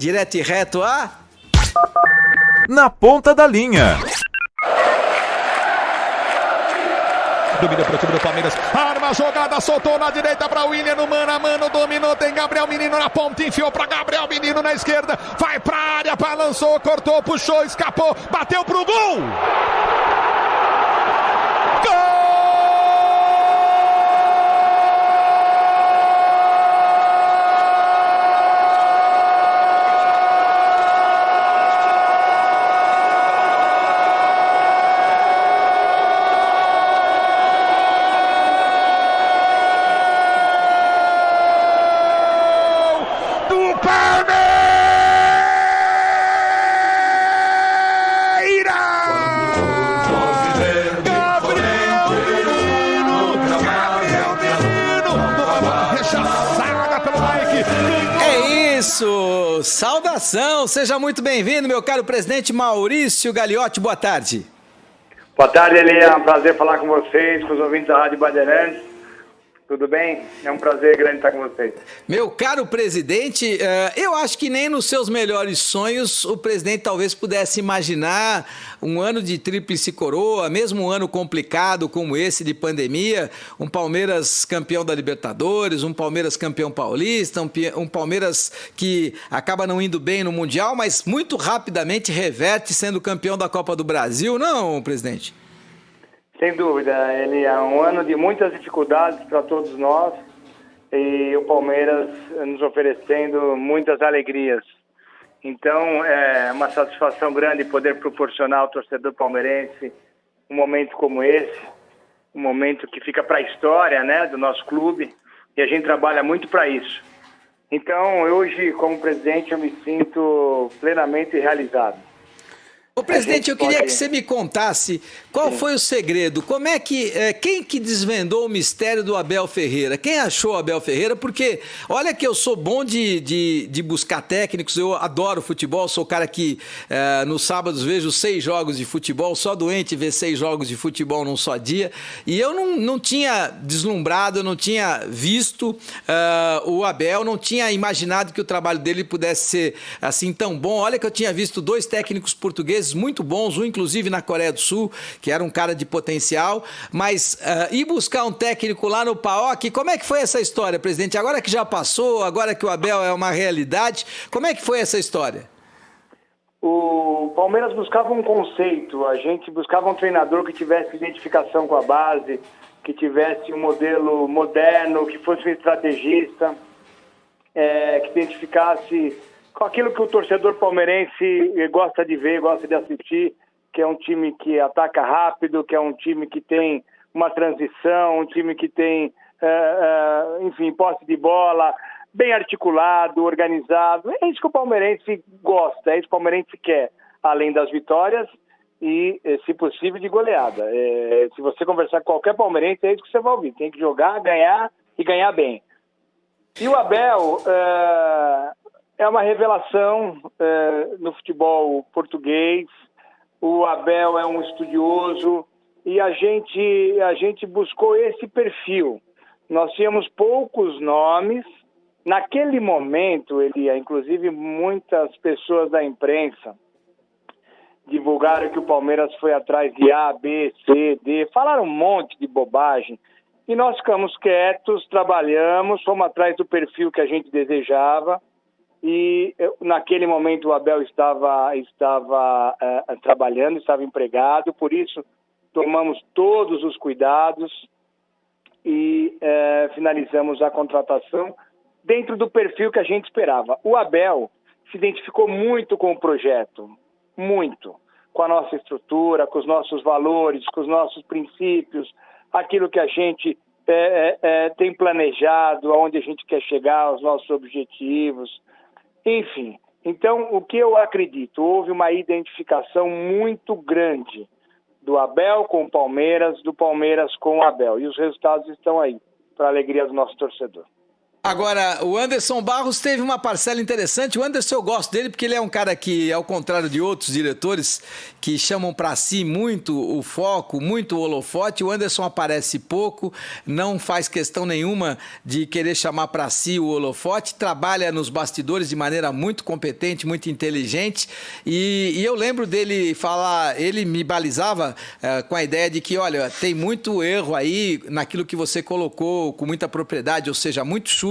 Direto e reto Na ponta da linha. Domina pro time do Palmeiras, arma a jogada, soltou na direita para o William, no mano a mano, dominou, tem Gabriel Menino na ponta, enfiou para Gabriel Menino na esquerda, vai pra área, balançou, cortou, puxou, escapou, bateu pro gol! Gol! Saudação, seja muito bem-vindo, meu caro presidente Maurício Gagliotti, boa tarde. Boa tarde, Eli, é um prazer falar com vocês, com os ouvintes da Rádio Bandeirantes. Tudo bem? É um prazer grande estar com vocês. Meu caro presidente, eu acho que nem nos seus melhores sonhos o presidente talvez pudesse imaginar um ano de tríplice coroa, mesmo um ano complicado como esse de pandemia, um Palmeiras campeão da Libertadores, um Palmeiras campeão paulista, um Palmeiras que acaba não indo bem no Mundial, mas muito rapidamente reverte sendo campeão da Copa do Brasil, não, presidente? Sem dúvida, ele é um ano de muitas dificuldades para todos nós e o Palmeiras nos oferecendo muitas alegrias. Então, é uma satisfação grande poder proporcionar ao torcedor palmeirense um momento como esse, um momento que fica para a história, né, do nosso clube, e a gente trabalha muito para isso. Então, hoje, como presidente, eu me sinto plenamente realizado. Ô, presidente, eu queria que você me contasse qual foi o segredo, como é que, quem que desvendou o mistério do Abel Ferreira? Quem achou o Abel Ferreira? Porque, olha que eu sou bom de buscar técnicos, eu adoro futebol, sou o cara que nos sábados vejo 6 jogos de futebol, só doente ver 6 jogos de futebol num só dia, e eu não tinha deslumbrado, não tinha visto o Abel, não tinha imaginado que o trabalho dele pudesse ser assim tão bom. Olha que eu tinha visto 2 técnicos portugueses muito bons, um inclusive na Coreia do Sul, que era um cara de potencial, mas ir buscar um técnico lá no PAOK, como é que foi essa história, presidente? Agora que já passou, agora que o Abel é uma realidade, como é que foi essa história? O Palmeiras buscava um conceito, a gente buscava um treinador que tivesse identificação com a base, que tivesse um modelo moderno, que fosse um estrategista, que identificasse com aquilo que o torcedor palmeirense gosta de ver, gosta de assistir, que é um time que ataca rápido, que é um time que tem uma transição, um time que tem, enfim, posse de bola, bem articulado, organizado. É isso que o palmeirense gosta, é isso que o palmeirense quer, além das vitórias e, se possível, de goleada. Se você conversar com qualquer palmeirense, é isso que você vai ouvir. Tem que jogar, ganhar e ganhar bem. E o Abel é uma revelação no futebol português. O Abel é um estudioso e a gente buscou esse perfil. Nós tínhamos poucos nomes. Naquele momento, inclusive muitas pessoas da imprensa divulgaram que o Palmeiras foi atrás de A, B, C, D, falaram um monte de bobagem. E nós ficamos quietos, trabalhamos, fomos atrás do perfil que a gente desejava. E naquele momento o Abel estava trabalhando, estava empregado, por isso tomamos todos os cuidados e finalizamos a contratação dentro do perfil que a gente esperava. O Abel se identificou muito com o projeto, muito, com a nossa estrutura, com os nossos valores, com os nossos princípios, aquilo que a gente tem planejado, aonde a gente quer chegar, os nossos objetivos. Enfim, então o que eu acredito, houve uma identificação muito grande do Abel com o Palmeiras, do Palmeiras com o Abel, e os resultados estão aí, para a alegria do nosso torcedor. Agora, o Anderson Barros teve uma parcela interessante. O Anderson, eu gosto dele porque ele é um cara que, ao contrário de outros diretores que chamam para si muito o foco, muito o holofote, o Anderson aparece pouco, não faz questão nenhuma de querer chamar para si o holofote, trabalha nos bastidores de maneira muito competente, muito inteligente, e eu lembro dele falar, ele me balizava com a ideia de que, olha, tem muito erro aí naquilo que você colocou com muita propriedade, ou seja, muito chute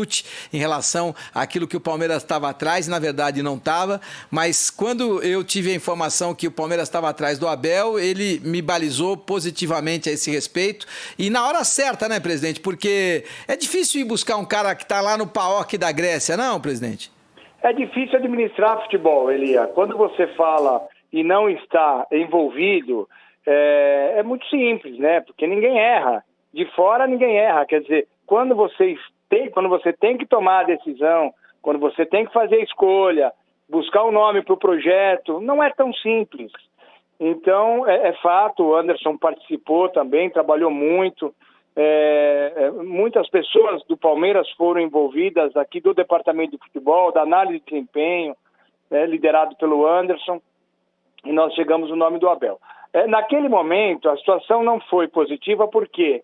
em relação àquilo que o Palmeiras estava atrás, na verdade não estava, mas quando eu tive a informação que o Palmeiras estava atrás do Abel, ele me balizou positivamente a esse respeito, e na hora certa, né, presidente? Porque é difícil ir buscar um cara que está lá no PAOK da Grécia, não, presidente? É difícil administrar futebol, Elia. Quando você fala e não está envolvido, é muito simples, né? Porque ninguém erra. De fora ninguém erra. Quer dizer, quando você tem que tomar a decisão, quando você tem que fazer a escolha, buscar um nome para o projeto, não é tão simples. Então, é fato, o Anderson participou também, trabalhou muito. Muitas pessoas do Palmeiras foram envolvidas aqui do departamento de futebol, da análise de desempenho, liderado pelo Anderson, e nós chegamos no nome do Abel. Naquele momento, a situação não foi positiva porque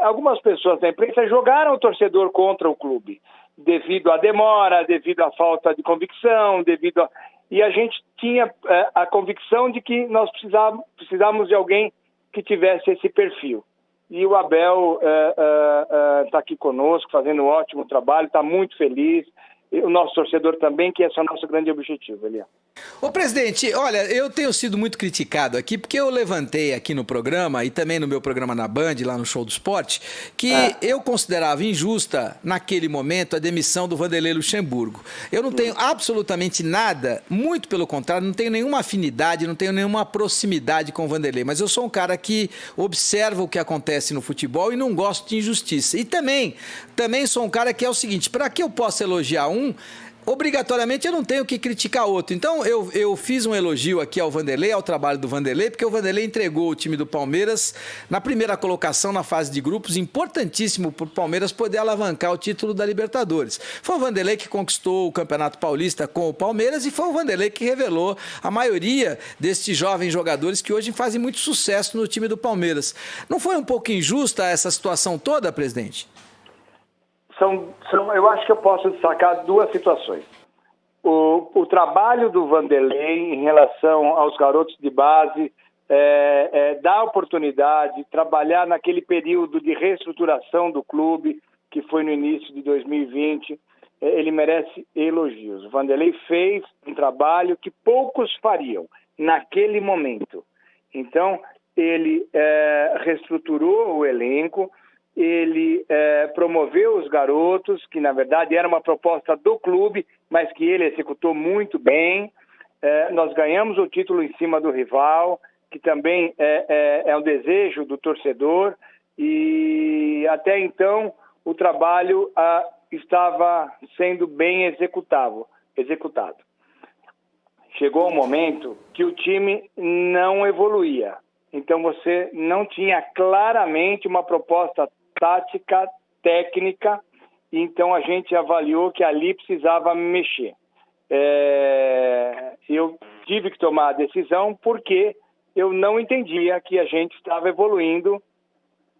algumas pessoas da imprensa jogaram o torcedor contra o clube, devido à demora, devido à falta de convicção, e a gente tinha a convicção de que nós precisávamos de alguém que tivesse esse perfil. E o Abel está aqui conosco, fazendo um ótimo trabalho, está muito feliz. E o nosso torcedor também, que esse é o nosso grande objetivo, Elian. Ô, presidente, olha, eu tenho sido muito criticado aqui, porque eu levantei aqui no programa, e também no meu programa na Band, lá no Show do Esporte, que eu considerava injusta, naquele momento, a demissão do Vanderlei Luxemburgo. Eu não tenho absolutamente nada, muito pelo contrário, não tenho nenhuma afinidade, não tenho nenhuma proximidade com o Vanderlei, mas eu sou um cara que observa o que acontece no futebol e não gosto de injustiça. E também sou um cara que é o seguinte, para que eu possa elogiar obrigatoriamente eu não tenho que criticar outro. Então eu fiz um elogio aqui ao Vanderlei, ao trabalho do Vanderlei, porque o Vanderlei entregou o time do Palmeiras na primeira colocação na fase de grupos, importantíssimo para o Palmeiras poder alavancar o título da Libertadores. Foi o Vanderlei que conquistou o Campeonato Paulista com o Palmeiras e foi o Vanderlei que revelou a maioria destes jovens jogadores que hoje fazem muito sucesso no time do Palmeiras. Não foi um pouco injusta essa situação toda, presidente? Eu acho que eu posso destacar duas situações. O trabalho do Vanderlei em relação aos garotos de base, dar oportunidade, trabalhar naquele período de reestruturação do clube, que foi no início de 2020, ele merece elogios. O Vanderlei fez um trabalho que poucos fariam naquele momento. Então, ele reestruturou o elenco, ele promoveu os garotos, que na verdade era uma proposta do clube, mas que ele executou muito bem. Nós ganhamos o título em cima do rival, que também é um desejo do torcedor, e até então o trabalho estava sendo bem executado. Chegou um momento que o time não evoluía, então você não tinha claramente uma proposta tática, técnica, então a gente avaliou que ali precisava mexer. Eu tive que tomar a decisão porque eu não entendia que a gente estava evoluindo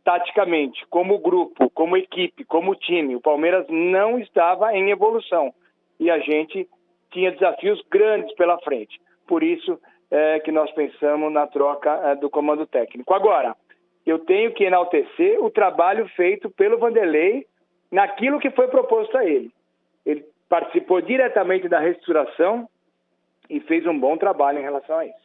taticamente, como grupo, como equipe, como time. O Palmeiras não estava em evolução e a gente tinha desafios grandes pela frente. Por isso que nós pensamos na troca do comando técnico. Agora, eu tenho que enaltecer o trabalho feito pelo Vanderlei naquilo que foi proposto a ele. Ele participou diretamente da reestruturação e fez um bom trabalho em relação a isso.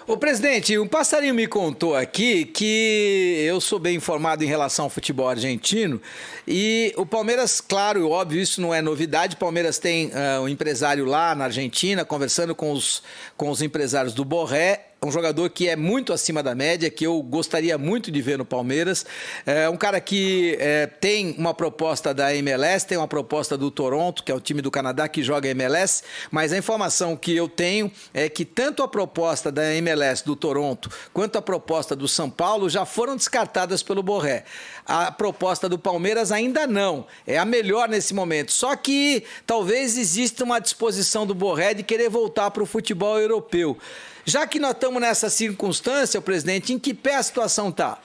Ô, presidente, um passarinho me contou aqui que eu sou bem informado em relação ao futebol argentino e o Palmeiras, claro, óbvio, isso não é novidade, o Palmeiras tem um empresário lá na Argentina conversando com os empresários do Borré um jogador que é muito acima da média, que eu gostaria muito de ver no Palmeiras. É um cara que tem uma proposta da MLS, tem uma proposta do Toronto, que é o time do Canadá que joga MLS, mas a informação que eu tenho é que tanto a proposta da MLS do Toronto quanto a proposta do São Paulo já foram descartadas pelo Borré. A proposta do Palmeiras ainda não, é a melhor nesse momento. Só que talvez exista uma disposição do Borré de querer voltar para o futebol europeu. Já que nós estamos nessa circunstância, presidente, em que pé a situação está?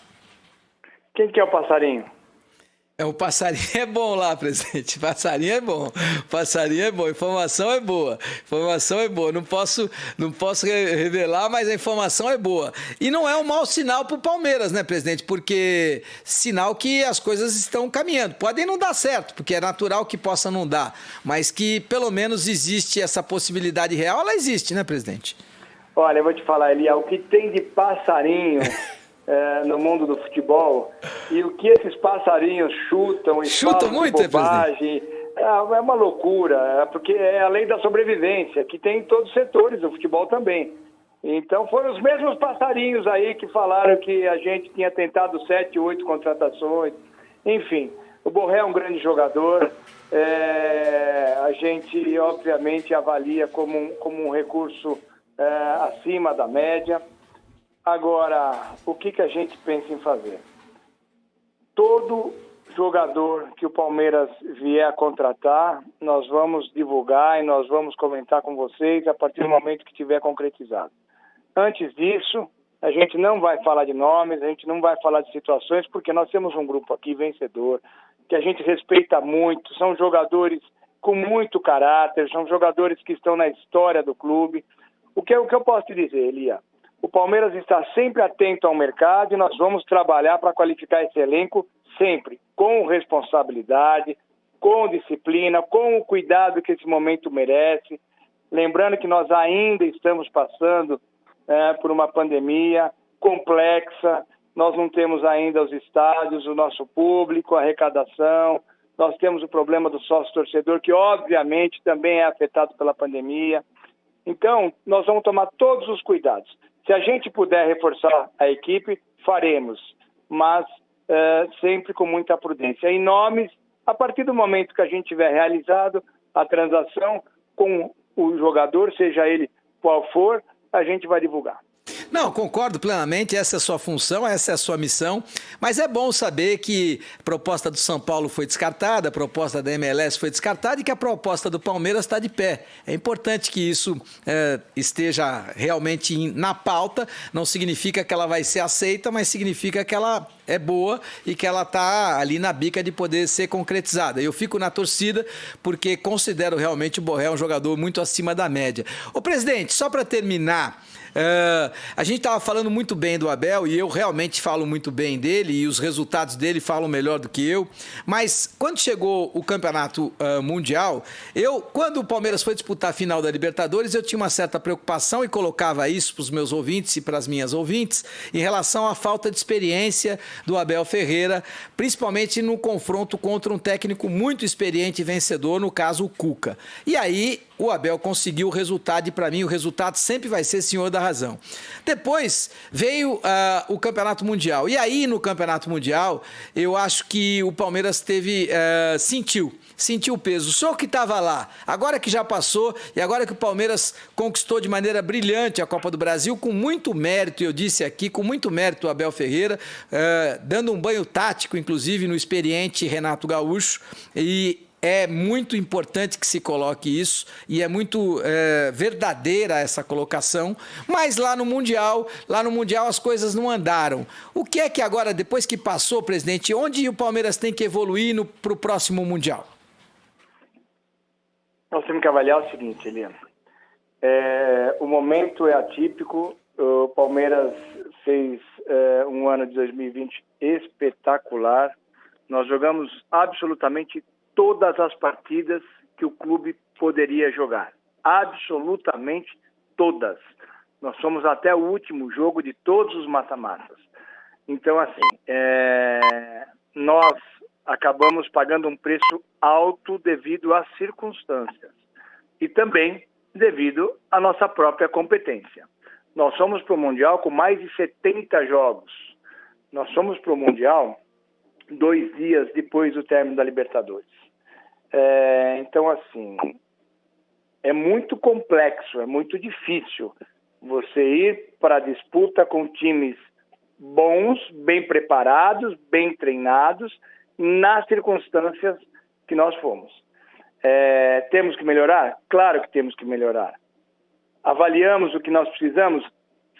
Quem que é o passarinho? O passarinho é bom lá, presidente. Passarinho é bom. Passarinho é bom. Informação é boa. Informação é boa. Não posso revelar, mas a informação é boa. E não é um mau sinal para o Palmeiras, né, presidente? Porque sinal que as coisas estão caminhando. Podem não dar certo, porque é natural que possa não dar. Mas que pelo menos existe essa possibilidade real, ela existe, né, presidente? Olha, eu vou te falar, Elia, o que tem de passarinho no mundo do futebol e o que esses passarinhos chutam e falam muito, de bobagem, é uma loucura, porque é a lei da sobrevivência, que tem em todos os setores do futebol também. Então foram os mesmos passarinhos aí que falaram que a gente tinha tentado 7, 8 contratações. Enfim, o Borré é um grande jogador, a gente obviamente avalia como um recurso acima da média. Agora, o que a gente pensa em fazer? Todo jogador que o Palmeiras vier a contratar, nós vamos divulgar e nós vamos comentar com vocês a partir do momento que tiver concretizado. Antes disso, a gente não vai falar de nomes, a gente não vai falar de situações, porque nós temos um grupo aqui vencedor, que a gente respeita muito, são jogadores com muito caráter, são jogadores que estão na história do clube. O que eu posso te dizer, Elia? O Palmeiras está sempre atento ao mercado e nós vamos trabalhar para qualificar esse elenco sempre, com responsabilidade, com disciplina, com o cuidado que esse momento merece. Lembrando que nós ainda estamos passando por uma pandemia complexa, nós não temos ainda os estádios, o nosso público, a arrecadação, nós temos o problema do sócio-torcedor, que obviamente também é afetado pela pandemia. Então, nós vamos tomar todos os cuidados. Se a gente puder reforçar a equipe, faremos, mas sempre com muita prudência. Em nomes, a partir do momento que a gente tiver realizado a transação com o jogador, seja ele qual for, a gente vai divulgar. Não, concordo plenamente, essa é a sua função, essa é a sua missão, mas é bom saber que a proposta do São Paulo foi descartada, a proposta da MLS foi descartada e que a proposta do Palmeiras está de pé. É importante que isso esteja realmente na pauta, não significa que ela vai ser aceita, mas significa que ela é boa e que ela está ali na bica de poder ser concretizada. Eu fico na torcida porque considero realmente o Borré um jogador muito acima da média. Ô presidente, só para terminar, a gente estava falando muito bem do Abel e eu realmente falo muito bem dele e os resultados dele falam melhor do que eu, mas quando chegou o campeonato mundial, quando o Palmeiras foi disputar a final da Libertadores, eu tinha uma certa preocupação e colocava isso para os meus ouvintes e para as minhas ouvintes em relação à falta de experiência do Abel Ferreira, principalmente no confronto contra um técnico muito experiente e vencedor, no caso o Cuca. E aí o Abel conseguiu o resultado e para mim o resultado sempre vai ser senhor da razão. Depois veio o Campeonato Mundial e aí no Campeonato Mundial eu acho que o Palmeiras sentiu o peso. O senhor que estava lá, agora que já passou e agora que o Palmeiras conquistou de maneira brilhante a Copa do Brasil, com muito mérito, eu disse aqui, com muito mérito o Abel Ferreira, dando um banho tático, inclusive, no experiente Renato Gaúcho, e é muito importante que se coloque isso e é muito verdadeira essa colocação, mas lá no Mundial as coisas não andaram. O que é que agora, depois que passou, presidente, onde o Palmeiras tem que evoluir para o próximo Mundial? Nós temos que avaliar o seguinte, Eliana. O momento é atípico, o Palmeiras fez um ano de 2020 espetacular, nós jogamos absolutamente todas as partidas que o clube poderia jogar. Absolutamente todas. Nós fomos até o último jogo de todos os mata-matas. Então, assim, nós acabamos pagando um preço alto devido às circunstâncias e também devido à nossa própria competência. Nós fomos para o Mundial com mais de 70 jogos. Nós fomos para o Mundial 2 dias depois do término da Libertadores. Então, assim, é muito complexo, é muito difícil você ir para a disputa com times bons, bem preparados, bem treinados, nas circunstâncias que nós fomos. Temos que melhorar? Claro que temos que melhorar. Avaliamos o que nós precisamos?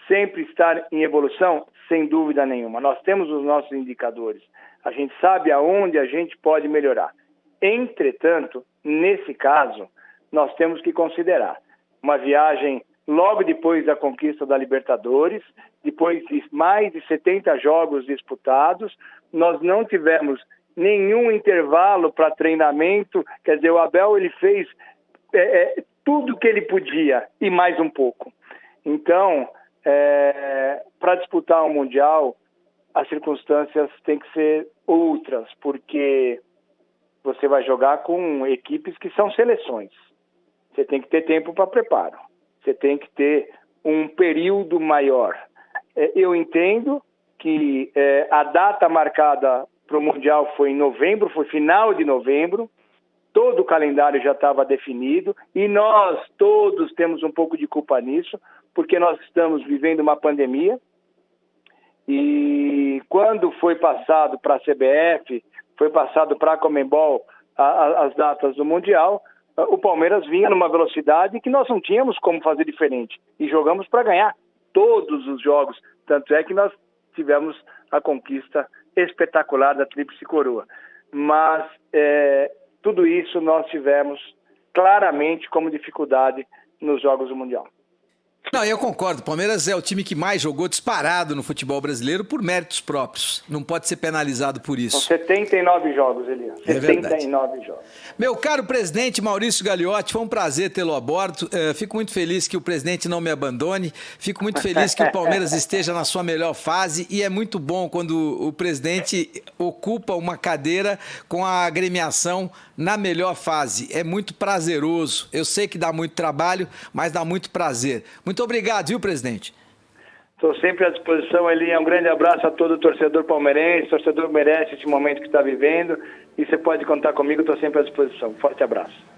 Sempre estar em evolução? Sem dúvida nenhuma. Nós temos os nossos indicadores. A gente sabe aonde a gente pode melhorar. Entretanto, nesse caso, nós temos que considerar uma viagem logo depois da conquista da Libertadores, depois de mais de 70 jogos disputados, nós não tivemos nenhum intervalo para treinamento, quer dizer, o Abel ele fez tudo que ele podia e mais um pouco. Então, para disputar o Mundial, as circunstâncias têm que ser outras, porque você vai jogar com equipes que são seleções. Você tem que ter tempo para preparo. Você tem que ter um período maior. Eu entendo que a data marcada para o Mundial foi em novembro, foi final de novembro, todo o calendário já estava definido e nós todos temos um pouco de culpa nisso, porque nós estamos vivendo uma pandemia e quando foi passado para a CBF, foi passado para a Conmebol as datas do Mundial, o Palmeiras vinha numa velocidade que nós não tínhamos como fazer diferente e jogamos para ganhar todos os jogos, tanto é que nós tivemos a conquista espetacular da Tríplice Coroa, mas tudo isso nós tivemos claramente como dificuldade nos Jogos do Mundial. Não, eu concordo. O Palmeiras é o time que mais jogou disparado no futebol brasileiro por méritos próprios. Não pode ser penalizado por isso. São 79 jogos, Elias. 79 jogos. Meu caro presidente Maurício Gagliotti, foi um prazer tê-lo a bordo. Fico muito feliz que o presidente não me abandone. Fico muito feliz que o Palmeiras esteja na sua melhor fase. E é muito bom quando o presidente ocupa uma cadeira com a agremiação na melhor fase. É muito prazeroso. Eu sei que dá muito trabalho, mas dá muito prazer. Muito obrigado, viu, presidente? Estou sempre à disposição, Elinha. Um grande abraço a todo torcedor palmeirense. O torcedor merece esse momento que está vivendo. E você pode contar comigo, estou sempre à disposição. Forte abraço.